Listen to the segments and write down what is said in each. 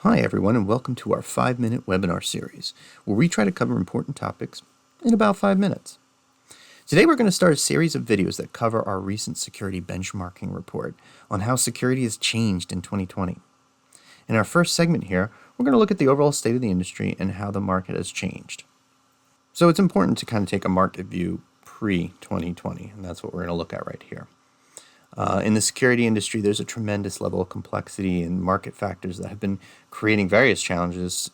Hi everyone, and welcome to our 5-minute webinar series, where we try to cover important topics in about 5 minutes. Today we're going to start a series of videos that cover our recent security benchmarking report on how security has changed in 2020. In our first segment here, we're going to look at the overall state of the industry and how the market has changed. So it's important to kind of take a market view pre-2020, and that's what we're going to look at right here. In the security industry, there's a tremendous level of complexity and market factors that have been creating various challenges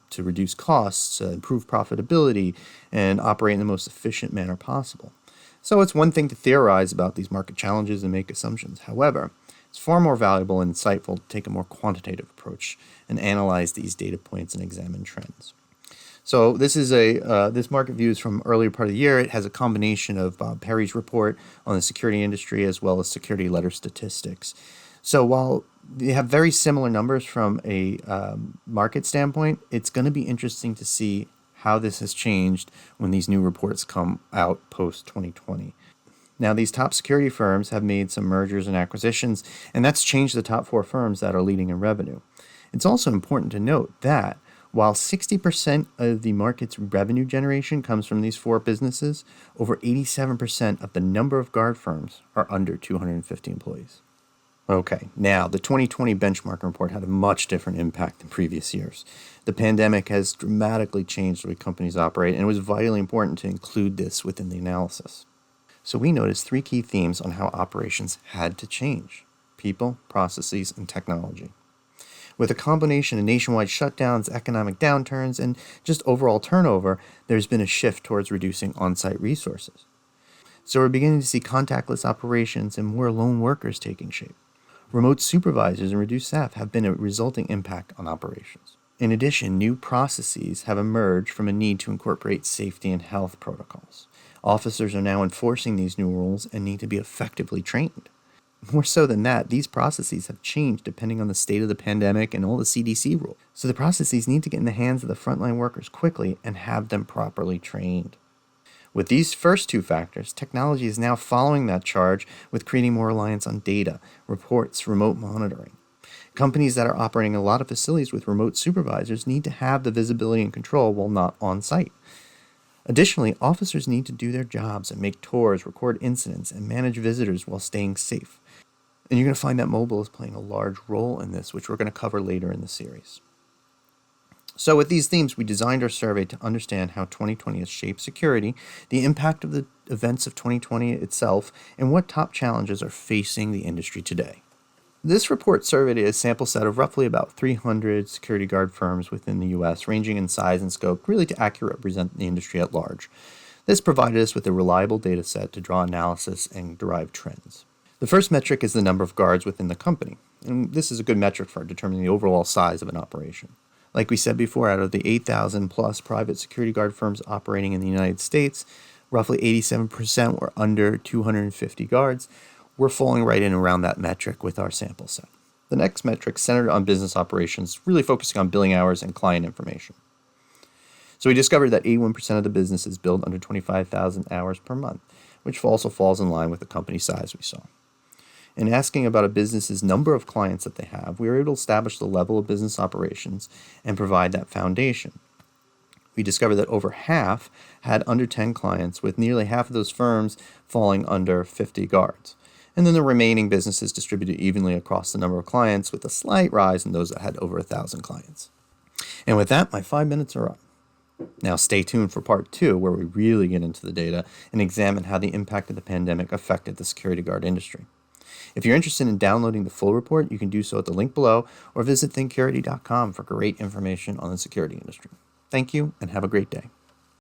to reduce costs, improve profitability, and operate in the most efficient manner possible. So it's one thing to theorize about these market challenges and make assumptions. However, it's far more valuable and insightful to take a more quantitative approach and analyze these data points and examine trends. So this is this market view is from earlier part of the year. It has a combination of Bob Perry's report on the security industry as well as security letter statistics. So while they have very similar numbers from a market standpoint, it's going to be interesting to see how this has changed when these new reports come out post-2020. Now, these top security firms have made some mergers and acquisitions, and that's changed the top 4 firms that are leading in revenue. It's also important to note that while 60% of the market's revenue generation comes from these 4 businesses, over 87% of the number of guard firms are under 250 employees. Okay, now the 2020 benchmark report had a much different impact than previous years. The pandemic has dramatically changed the way companies operate, and it was vitally important to include this within the analysis. So we noticed 3 key themes on how operations had to change: people, processes, and technology. With a combination of nationwide shutdowns, economic downturns, and just overall turnover, there's been a shift towards reducing on-site resources. So we're beginning to see contactless operations and more lone workers taking shape. Remote supervisors and reduced staff have been a resulting impact on operations. In addition, new processes have emerged from a need to incorporate safety and health protocols. Officers are now enforcing these new rules and need to be effectively trained. More so than that, these processes have changed depending on the state of the pandemic and all the CDC rules. So the processes need to get in the hands of the frontline workers quickly and have them properly trained. With these first 2 factors, technology is now following that charge with creating more reliance on data, reports, remote monitoring. Companies that are operating a lot of facilities with remote supervisors need to have the visibility and control while not on site. Additionally, officers need to do their jobs and make tours, record incidents, and manage visitors while staying safe. And you're going to find that mobile is playing a large role in this, which we're going to cover later in the series. So with these themes, we designed our survey to understand how 2020 has shaped security, the impact of the events of 2020 itself, and what top challenges are facing the industry today. This report surveyed a sample set of roughly about 300 security guard firms within the U.S., ranging in size and scope, really to accurately represent the industry at large. This provided us with a reliable data set to draw analysis and derive trends. The first metric is the number of guards within the company, and this is a good metric for determining the overall size of an operation. Like we said before, out of the 8,000 plus private security guard firms operating in the United States, roughly 87% were under 250 guards. We're falling right in around that metric with our sample set. The next metric centered on business operations, really focusing on billing hours and client information. So we discovered that 81% of the businesses billed under 25,000 hours per month, which also falls in line with the company size we saw. In asking about a business's number of clients that they have, we were able to establish the level of business operations and provide that foundation. We discovered that over half had under 10 clients, with nearly half of those firms falling under 50 guards. And then the remaining businesses distributed evenly across the number of clients, with a slight rise in those that had over 1,000 clients. And with that, my 5 minutes are up. Now stay tuned for part 2, where we really get into the data and examine how the impact of the pandemic affected the security guard industry. If you're interested in downloading the full report, you can do so at the link below or visit Thinkcurity.com for great information on the security industry. Thank you and have a great day.